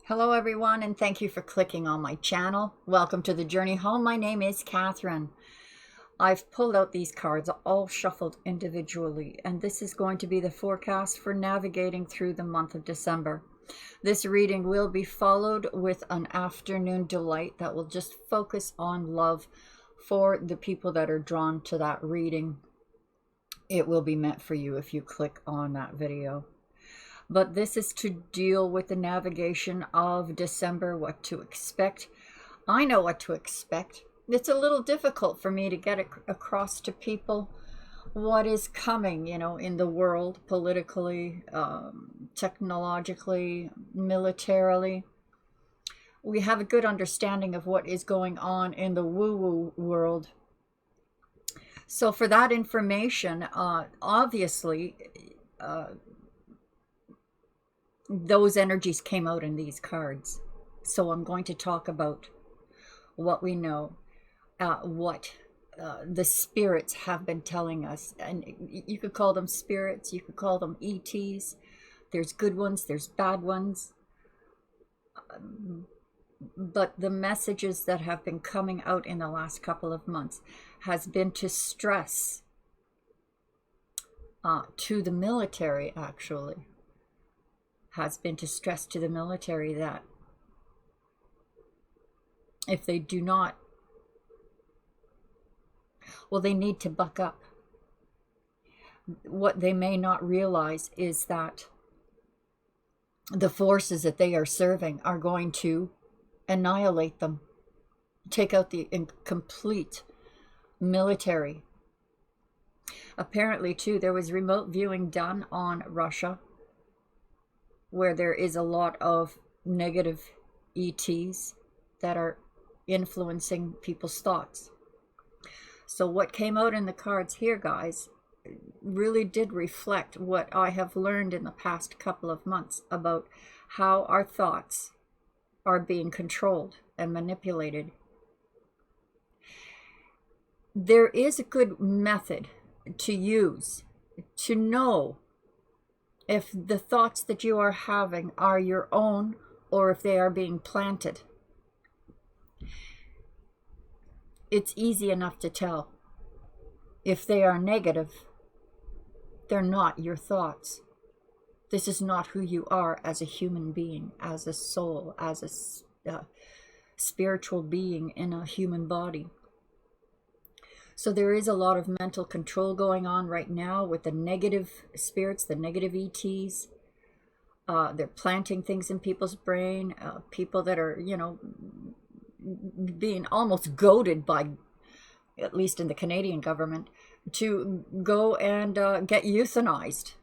Hello everyone, and thank you for clicking on my channel. Welcome to the journey home. My name is Catherine. I've pulled out these cards all shuffled individually, and this is going to be the forecast for navigating through the month of December. This reading will be followed with an afternoon delight that will just focus on love for the people that are drawn to that reading. It will be meant for you if you click on that video. But this is to deal with the navigation of December, what to expect. I know what to expect. It's a little difficult for me to get across to people what is coming, in the world, politically, technologically, militarily. We have a good understanding of what is going on in the woo-woo world. So for that information, obviously, those energies came out in these cards. So I'm going to talk about what we know, what the spirits have been telling us. And you could call them spirits, you could call them ETs. There's good ones, there's bad ones. But the messages that have been coming out in the last couple of months has been to stress to the military, actually. Has been to stress to the military that if they do not, well, they need to buck up. What they may not realize is that the forces that they are serving are going to annihilate them, take out the incomplete military. Apparently, too, there was remote viewing done on Russia, where there is a lot of negative ETs that are influencing people's thoughts. So what came out in the cards here, guys, really did reflect what I have learned in the past couple of months about how our thoughts are being controlled and manipulated. There is a good method to use to know if the thoughts that you are having are your own or if they are being planted. It's easy enough to tell. If they are negative, they're not your thoughts. This is not who you are as a human being, as a soul, as a spiritual being in a human body. So there is a lot of mental control going on right now with the negative spirits, the negative ETs. They're planting things in people's brain. People that are, being almost goaded by, at least in the Canadian government, to go and get euthanized.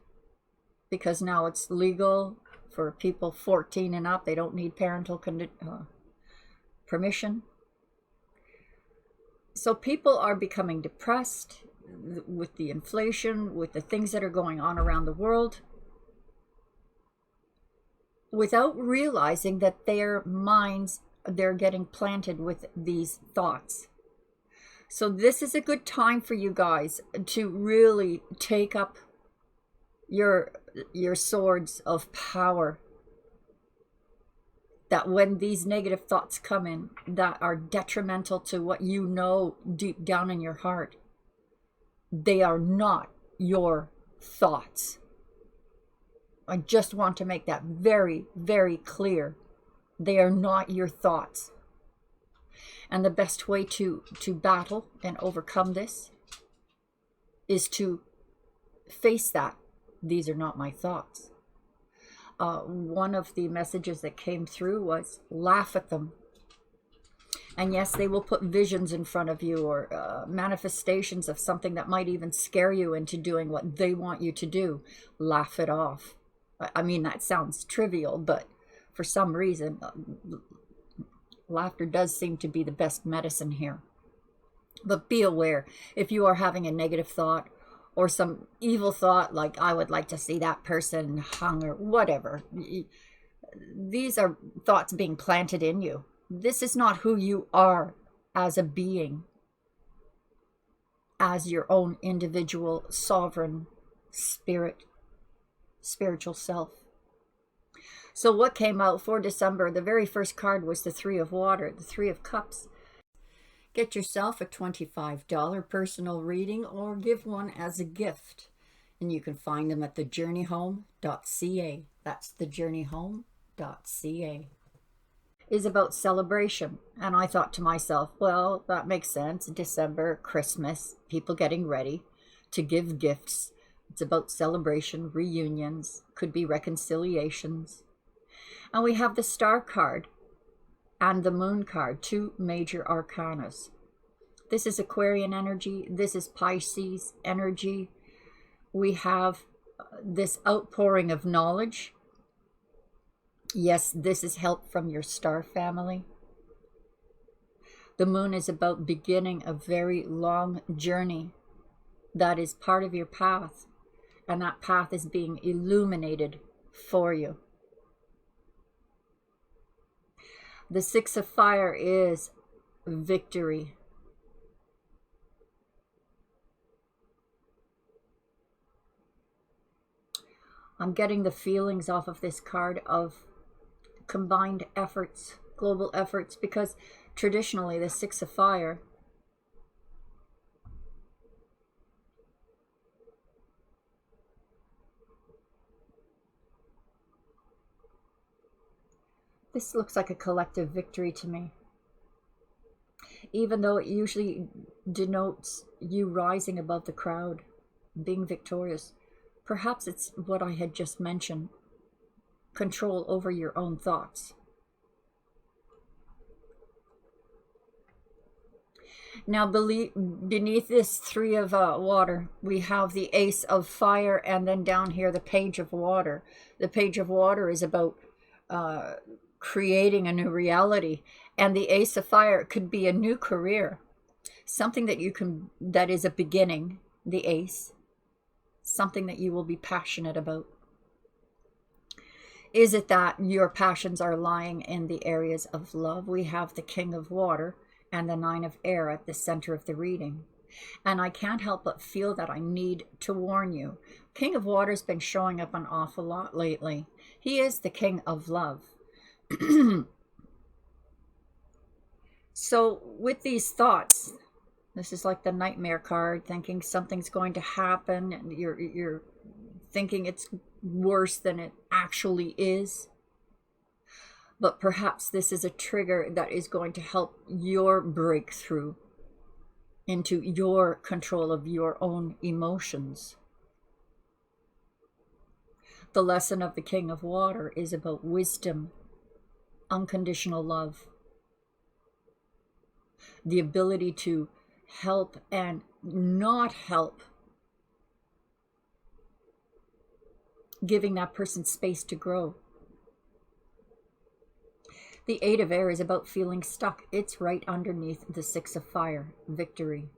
Because now it's legal for people 14 and up. They don't need parental permission. So people are becoming depressed with the inflation, with the things that are going on around the world, without realizing that their minds, they're getting planted with these thoughts. So this is a good time for you guys to really take up your swords of power. That when these negative thoughts come in that are detrimental to what you know deep down in your heart, they are not your thoughts. I just want to make that very, very clear. They are not your thoughts. And the best way to battle and overcome this is to face that. These are not my thoughts. One of the messages that came through was laugh at them. And yes, they will put visions in front of you or manifestations of something that might even scare you into doing what they want you to do. Laugh it off. I mean, that sounds trivial, but for some reason, laughter does seem to be the best medicine here. But be aware, if you are having a negative thought or some evil thought, like I would like to see that person hung or whatever, these are thoughts being planted in you. This is not who you are as a being, as your own individual sovereign spiritual self. So what came out for December, the very first card was the Three of Water, the Three of Cups. Get yourself a $25 personal reading or give one as a gift. And you can find them at thejourneyhome.ca. That's thejourneyhome.ca. Is about celebration. And I thought to myself, well, that makes sense. December, Christmas, people getting ready to give gifts. It's about celebration, reunions, could be reconciliations. And we have the Star card and the Moon card, two major arcanas. This is Aquarian energy. This is Pisces energy. We have this outpouring of knowledge. Yes, this is help from your star family. The Moon is about beginning a very long journey that is part of your path, and that path is being illuminated for you. The Six of Fire is victory. I'm getting the feelings off of this card of combined efforts, global efforts, because traditionally the Six of Fire this looks like a collective victory to me. Even though it usually denotes you rising above the crowd, being victorious. Perhaps it's what I had just mentioned. Control over your own thoughts. Now beneath this Three of Water, we have the Ace of Fire, and then down here the Page of Water. The Page of Water is about creating a new reality, and the Ace of Fire could be a new career, something that is a beginning, the Ace, something that you will be passionate about. Is it that your passions are lying in the areas of love? We have the King of Water and the Nine of Air at the center of the reading. And I can't help but feel that I need to warn you. King of Water's been showing up an awful lot lately. He is the King of Love. So with these thoughts, this is like the Nightmare card, thinking something's going to happen, and you're thinking it's worse than it actually is. But perhaps this is a trigger that is going to help your breakthrough into your control of your own emotions. The lesson of the King of Water is about wisdom, unconditional love, the ability to help and not help, giving that person space to grow. The Eight of Air is about feeling stuck. It's right underneath the Six of Fire, victory.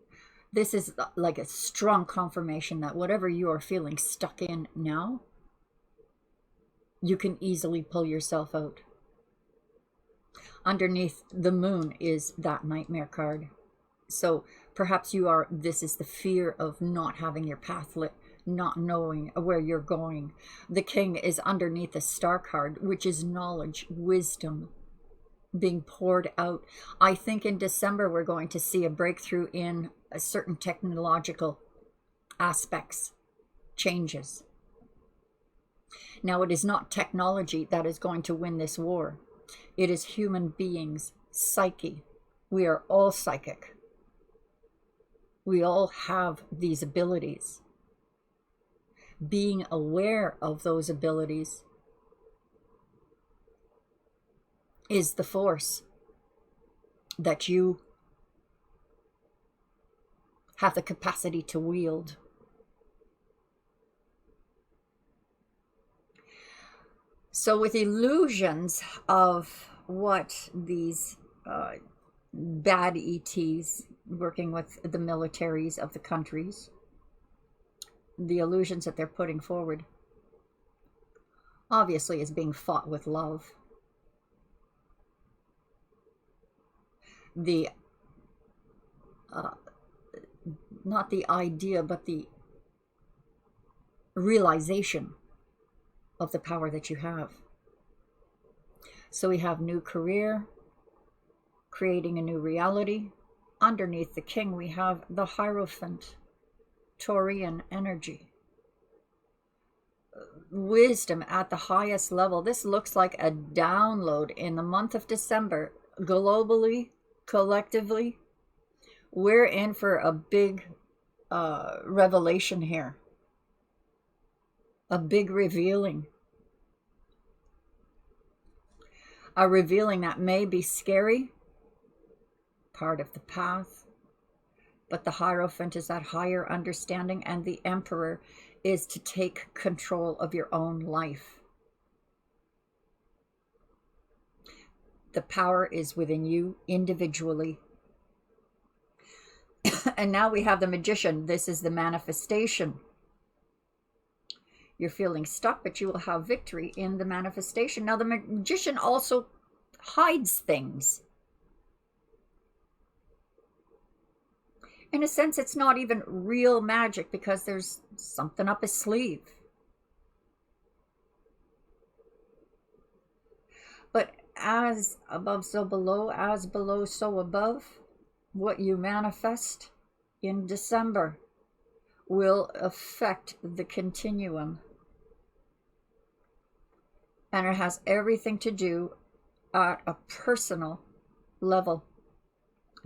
This is like a strong confirmation that whatever you are feeling stuck in now, you can easily pull yourself out. Underneath the Moon is that Nightmare card. So perhaps this is the fear of not having your path lit, not knowing where you're going. The King is underneath the Star card, which is knowledge, wisdom being poured out. I think in December we're going to see a breakthrough in a certain technological aspects, changes. Now, it is not technology that is going to win this war. It is human beings' psyche. We are all psychic. We all have these abilities. Being aware of those abilities is the force that you have the capacity to wield. So with illusions of what these bad ETs working with the militaries of the countries, the illusions that they're putting forward, obviously is being fought with love. The not the idea, but the realization of the power that you have. So we have new career, creating a new reality. Underneath the king, we have the Hierophant, Taurian energy. Wisdom at the highest level. This looks like a download in the month of December. Globally, collectively, we're in for a big revelation here. A big revealing. A revealing that may be scary, part of the path, but the Hierophant is that higher understanding, and the Emperor is to take control of your own life. The power is within you individually. And now we have the Magician. This is the manifestation. You're feeling stuck, but you will have victory in the manifestation. Now, the Magician also hides things. In a sense, it's not even real magic because there's something up his sleeve. But as above, so below, as below, so above, what you manifest in December will affect the continuum. And it has everything to do at a personal level.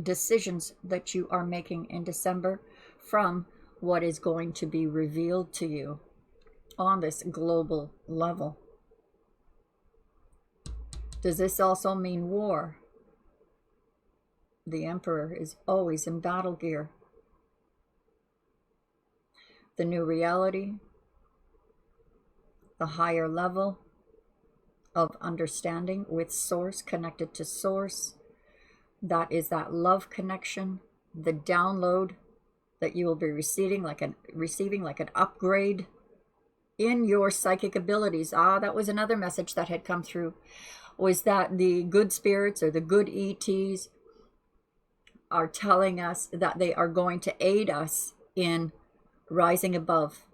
Decisions that you are making in December from what is going to be revealed to you on this global level. Does this also mean war? The Emperor is always in battle gear. The new reality, the higher level of understanding with source, connected to source. That is that love connection, the download that you will be receiving like an upgrade in your psychic abilities. That was another message that had come through, was that the good spirits or the good ETs are telling us that they are going to aid us in rising above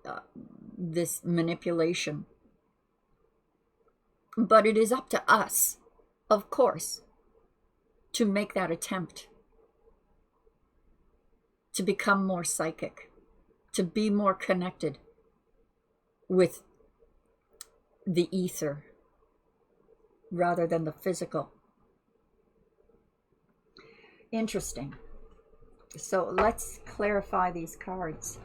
this manipulation. But it is up to us, of course, to make that attempt, to become more psychic, to be more connected with the ether rather than the physical. Interesting. So let's clarify these cards.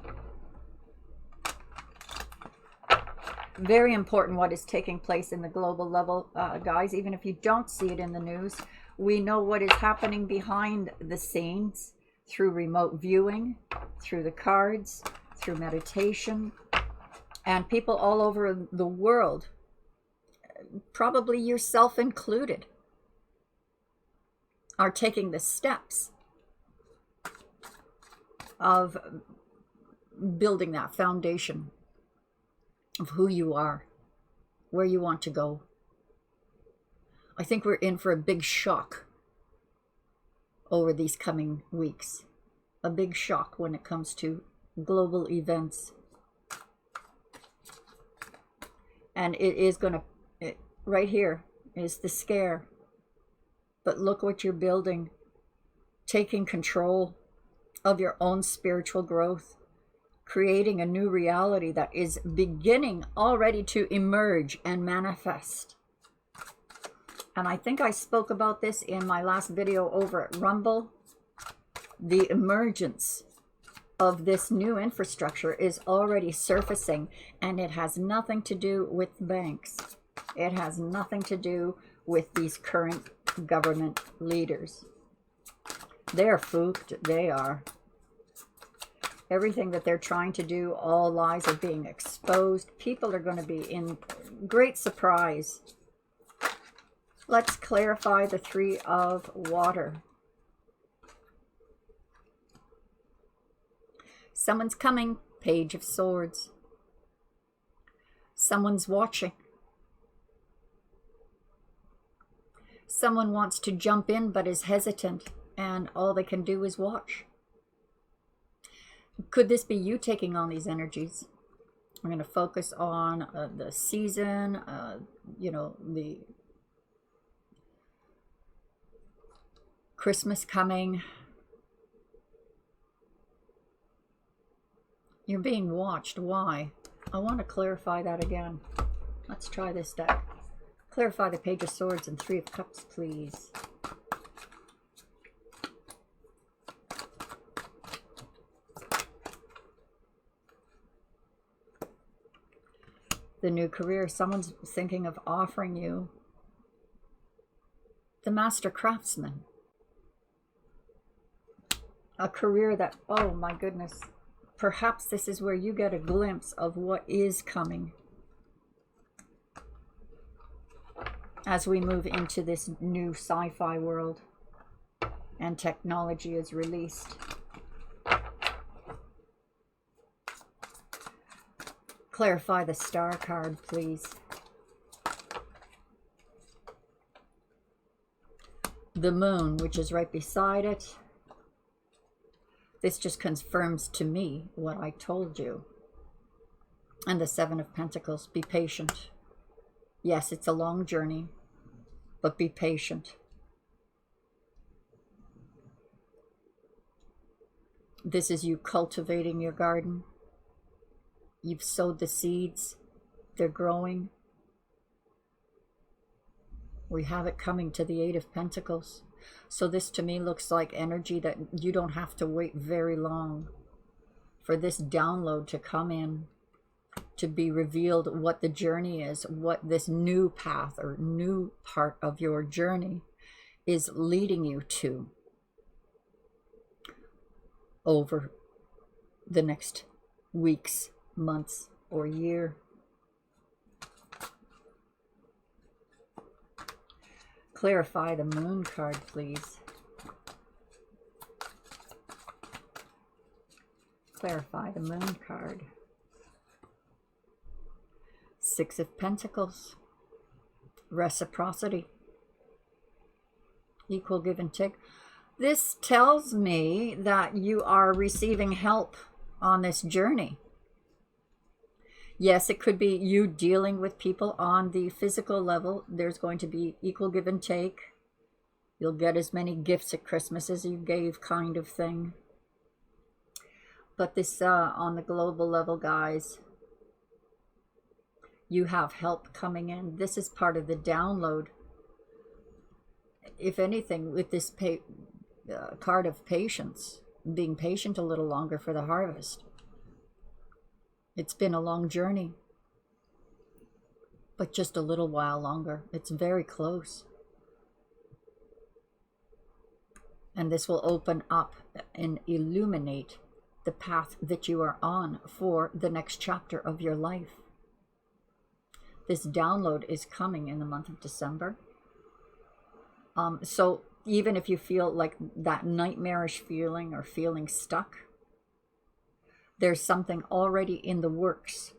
Very important what is taking place in the global level, guys. Even if you don't see it in the news, we know what is happening behind the scenes through remote viewing, through the cards, through meditation, and people all over the world, probably yourself included, are taking the steps of building that foundation of who you are, where you want to go. I think we're in for a big shock over these coming weeks. A big shock when it comes to global events. And it is going to, right here is the scare. But look what you're building. Taking control of your own spiritual growth. Creating a new reality that is beginning already to emerge and manifest. And I think I spoke about this in my last video over at Rumble. The emergence of this new infrastructure is already surfacing, and it has nothing to do with banks. It has nothing to do with these current government leaders. They're fooked, they are. Everything that they're trying to do, all lies are being exposed. People are going to be in great surprise. Let's clarify the Three of Water. Someone's coming, Page of Swords. Someone's watching. Someone wants to jump in but is hesitant, and all they can do is watch. Could this be you taking on these energies? I'm going to focus on the season, you know, the Christmas coming. You're being watched. Why? I want to clarify that again. Let's try this deck. Clarify the Page of Swords and Three of Cups, please. The new career. Someone's thinking of offering you the Master Craftsman. A career that, oh my goodness, perhaps this is where you get a glimpse of what is coming as we move into this new sci-fi world and technology is released. Clarify the Star card, please. The Moon, which is right beside it. This just confirms to me what I told you. And the Seven of Pentacles. Be patient. Yes, it's a long journey, but be patient. This is you cultivating your garden. You've sowed the seeds. They're growing. We have it coming to the Eight of Pentacles. So this to me looks like energy that you don't have to wait very long for this download to come in, to be revealed what the journey is, what this new path or new part of your journey is leading you to over the next weeks, months, or year. Clarify the Moon card, please. Clarify the Moon card. Six of Pentacles. Reciprocity. Equal give and take. This tells me that you are receiving help on this journey. Yes, it could be you dealing with people on the physical level. There's going to be equal give and take. You'll get as many gifts at Christmas as you gave, kind of thing. But this on the global level, guys, you have help coming in. This is part of the download. If anything, with this card of patience, being patient a little longer for the harvest. It's been a long journey, but just a little while longer. It's very close. And this will open up and illuminate the path that you are on for the next chapter of your life. This download is coming in the month of December. So even if you feel like that nightmarish feeling or feeling stuck, there's something already in the works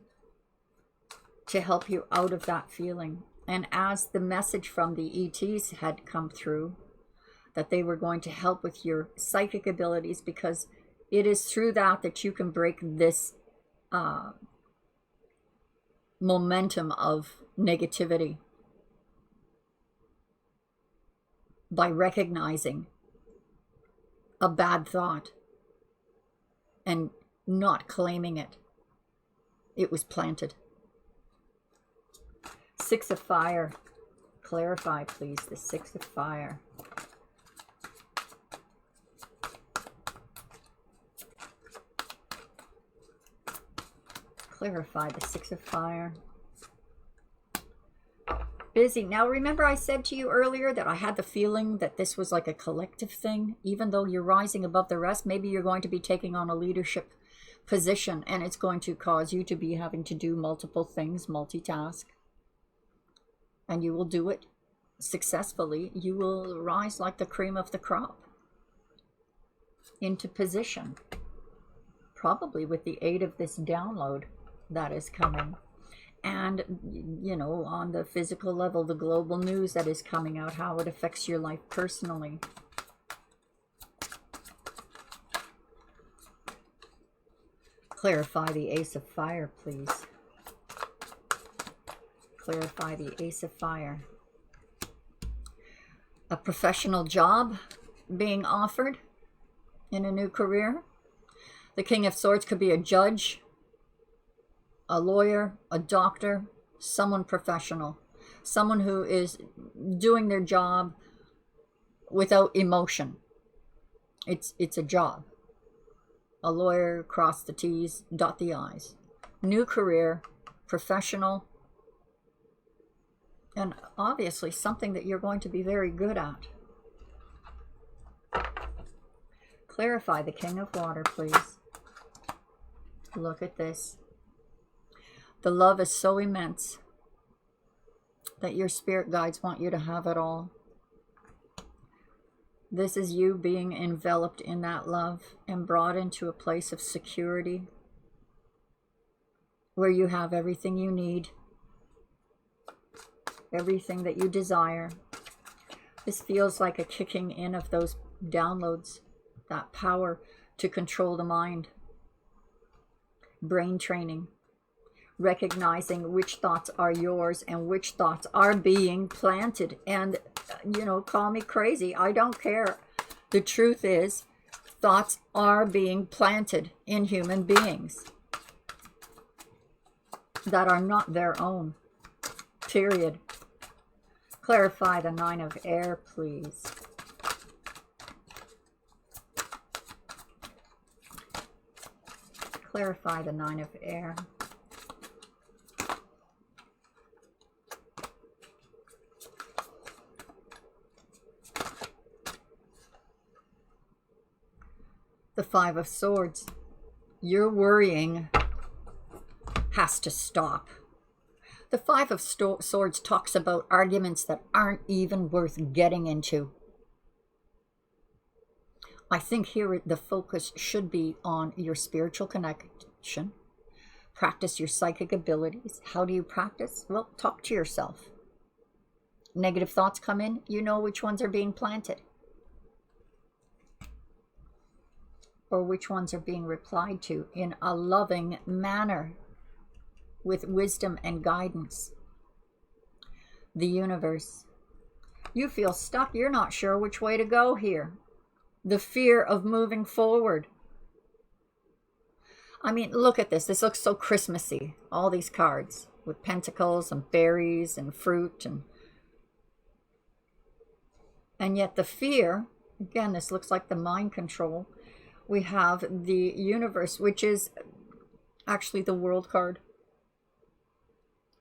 to help you out of that feeling. And as the message from the ETs had come through, that they were going to help with your psychic abilities, because it is through that you can break this momentum of negativity, by recognizing a bad thought and not claiming it. It was planted. Six of Fire. Clarify, please, the Six of Fire. Clarify the Six of Fire. Busy. Now, remember I said to you earlier that I had the feeling that this was like a collective thing. Even though you're rising above the rest, maybe you're going to be taking on a leadership position, and it's going to cause you to be having to do multiple things, multitask. And you will do it successfully. You will rise like the cream of the crop into position. Probably with the aid of this download that is coming. And, you know, on the physical level, the global news that is coming out, how it affects your life personally. Clarify the Ace of Fire, please. Clarify the Ace of Fire. A professional job being offered in a new career. The King of Swords could be a judge, a lawyer, a doctor, someone professional, someone who is doing their job without emotion. It's a job. A lawyer, cross the T's, dot the I's. New career, professional, and obviously something that you're going to be very good at. Clarify the King of Water, please. Look at this. The love is so immense that your spirit guides want you to have it all. This is you being enveloped in that love and brought into a place of security where you have everything you need, everything that you desire. This feels like a kicking in of those downloads, that power to control the mind. Brain training, recognizing which thoughts are yours and which thoughts are being planted. And, you know, call me crazy, I don't care. The truth is, thoughts are being planted in human beings that are not their own, period. Clarify the Nine of Air, please. Clarify the Nine of Air. The Five of Swords. Your worrying has to stop. The Five of Swords talks about arguments that aren't even worth getting into. I think here the focus should be on your spiritual connection. Practice your psychic abilities. How do you practice? Well, talk to yourself. Negative thoughts come in, you know which ones are being planted, or which ones are being replied to in a loving manner with wisdom and guidance. The universe. You feel stuck. You're not sure which way to go here. The fear of moving forward. I mean, look at this. This looks so Christmassy. All these cards with pentacles and berries and fruit. And yet the fear, again, this looks like the mind control. We have the universe, which is actually the World card.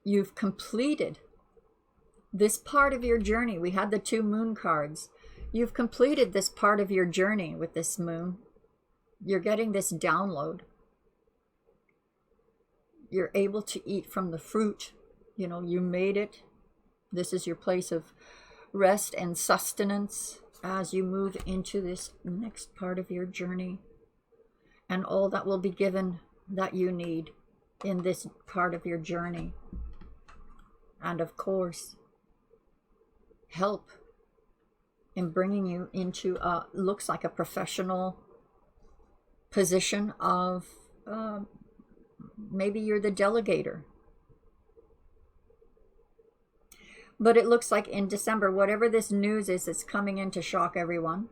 You've completed this part of your journey. We had the two moon cards. You've completed this part of your journey with this moon. You're getting this download. You're able to eat from the fruit. You know, you made it. This is your place of rest and sustenance as you move into this next part of your journey. And all that will be given that you need in this part of your journey. And of course, help in bringing you into looks like a professional position of maybe you're the delegator. But it looks like in December, whatever this news is, it's coming in to shock everyone.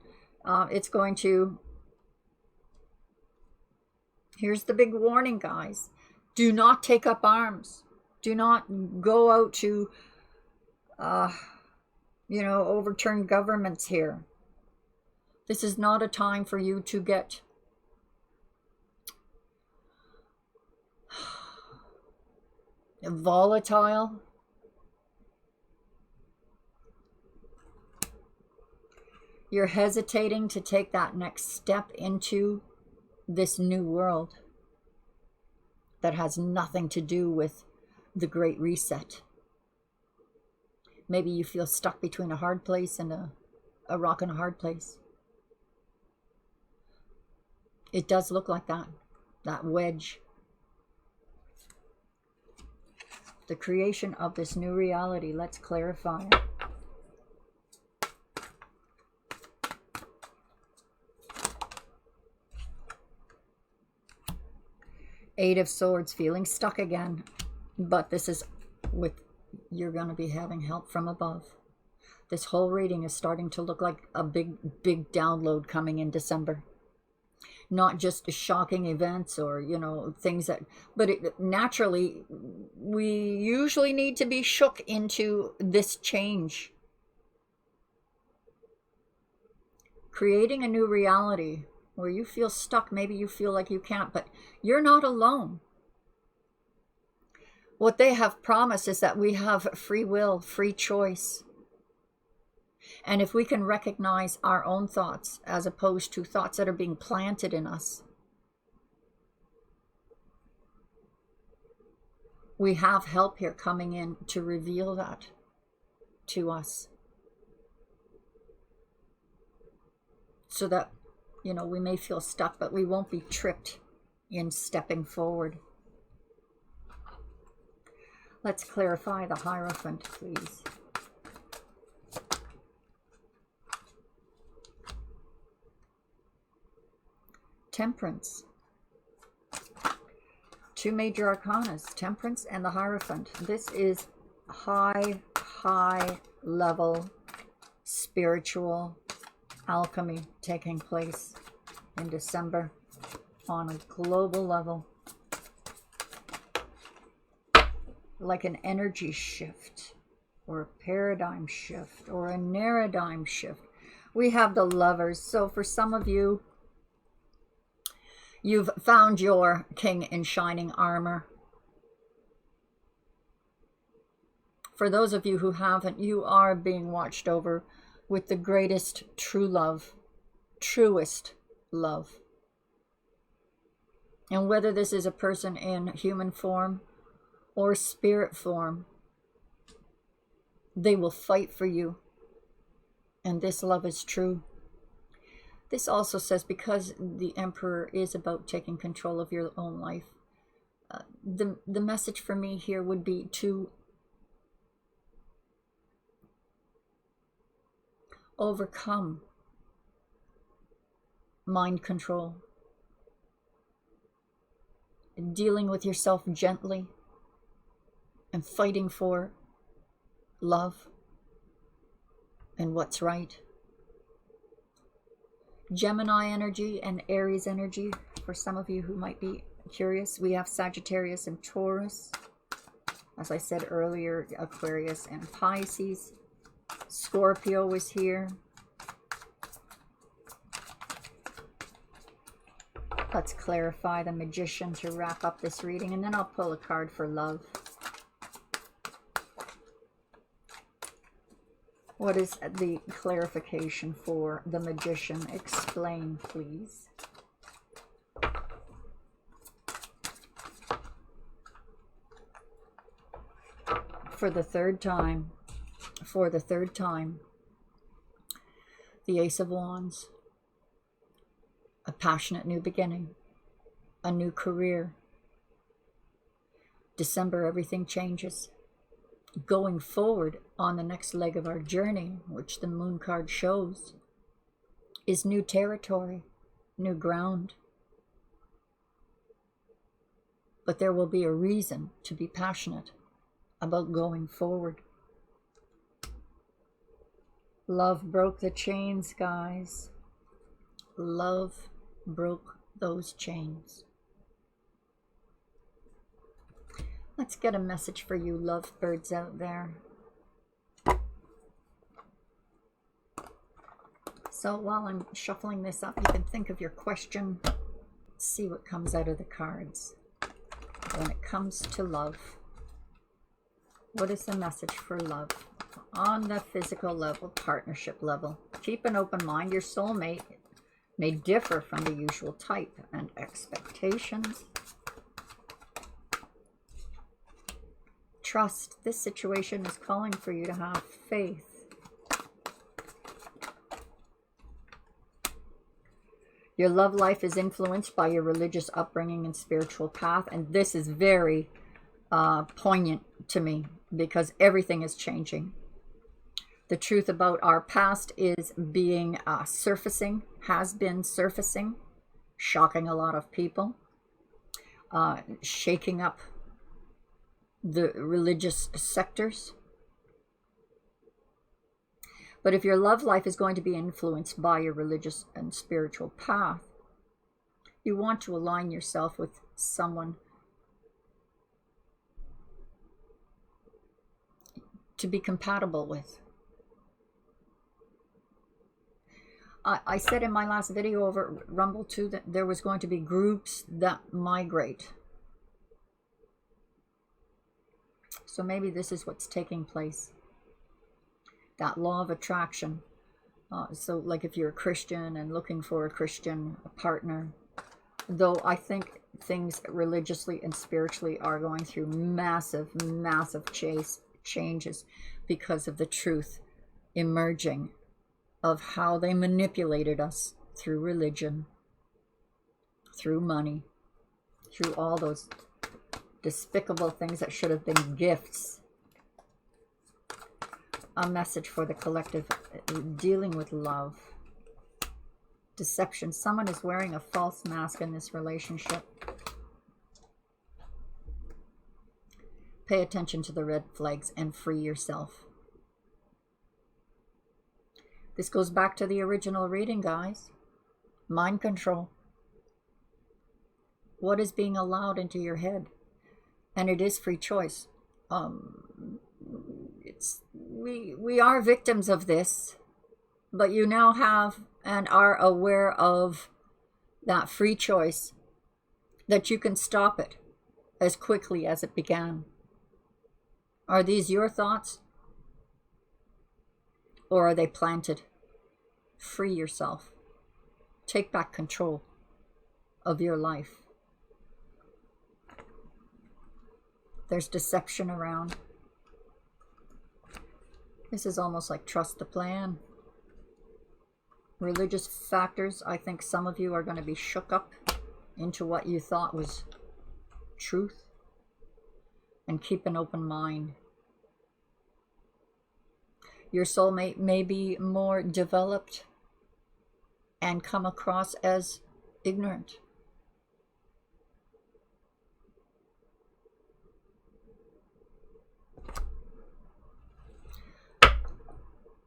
It's going to... Here's the big warning, guys. Do not take up arms. Do not go out to, overturn governments here. This is not a time for you to get volatile. You're hesitating to take that next step into this new world that has nothing to do with the Great Reset. Maybe you feel stuck between a hard place and a rock and a hard place. It does look like that wedge. The creation of this new reality. Let's clarify. Eight of Swords, feeling stuck again. But this is with, you're going to be having help from above. This whole reading is starting to look like a big download coming in December. Not just shocking events or, you know, things that, but naturally, we usually need to be shook into this change. Creating a new reality where you feel stuck. Maybe you feel like you can't, but you're not alone. What they have promised is that we have free will, free choice. And if we can recognize our own thoughts as opposed to thoughts that are being planted in us, we have help here coming in to reveal that to us. So that, you know, we may feel stuck, but we won't be tripped in stepping forward. Let's clarify the Hierophant, please. Temperance. Two major arcanas, Temperance and the Hierophant. This is high level spiritual alchemy taking place in December on a global level. Like an energy shift or a paradigm shift or a paradigm shift. We have the Lovers. So for some of you, you've found your king in shining armor. For those of you who haven't, you are being watched over with the greatest true love, truest love. And whether this is a person in human form or spirit form, they will fight for you. And this love is true. This also says, because the Emperor is about taking control of your own life, the message for me here would be to overcome mind control, dealing with yourself gently, and fighting for love and what's right. Gemini energy and Aries energy, for some of you who might be curious, we have Sagittarius and Taurus. As I said earlier, Aquarius and Pisces. Scorpio is here. Let's clarify the Magician to wrap up this reading, and then I'll pull a card for love. What is the clarification for the Magician? Explain, please. For the third time, the Ace of Wands. A passionate new beginning, a new career. December, everything changes. Going forward on the next leg of our journey, which the Moon card shows, is new territory, new ground. But there will be a reason to be passionate about going forward. Love broke the chains, guys. Love broke those chains. Let's get a message for you lovebirds out there. So while I'm shuffling this up, you can think of your question. See what comes out of the cards. When it comes to love, what is the message for love? On the physical level, partnership level, keep an open mind. Your soulmate may differ from the usual type and expectations. Trust. This situation is calling for you to have faith. Your love life is influenced by your religious upbringing and spiritual path, and this is very poignant to me because everything is changing. The truth about our past is being surfacing, has been surfacing, shocking a lot of people, shaking up the religious sectors. But if your love life is going to be influenced by your religious and spiritual path, you want to align yourself with someone to be compatible with. I said in my last video over Rumble too that there was going to be groups that migrate. So maybe this is what's taking place. That law of attraction. So like if you're a Christian and looking for a Christian partner, though I think things religiously and spiritually are going through massive, massive changes because of the truth emerging of how they manipulated us through religion, through money, through all those despicable things that should have been gifts. A message for the collective, dealing with love. Deception. Someone is wearing a false mask in this relationship. Pay attention to the red flags and free yourself. This goes back to the original reading, guys. Mind control. What is being allowed into your head? And it is free choice. We are victims of this, but you now have and are aware of that free choice, that you can stop it as quickly as it began. Are these your thoughts? Or are they planted? Free yourself. Take back control of your life. There's deception around. This is almost like trust the plan. Religious factors. I think some of you are going to be shook up into what you thought was truth. And keep an open mind. Your soulmate may be more developed and come across as ignorant.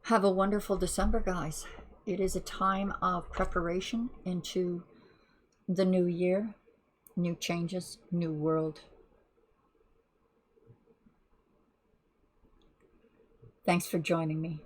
Have a wonderful December, guys. It is a time of preparation into the new year, new changes, new world. Thanks for joining me.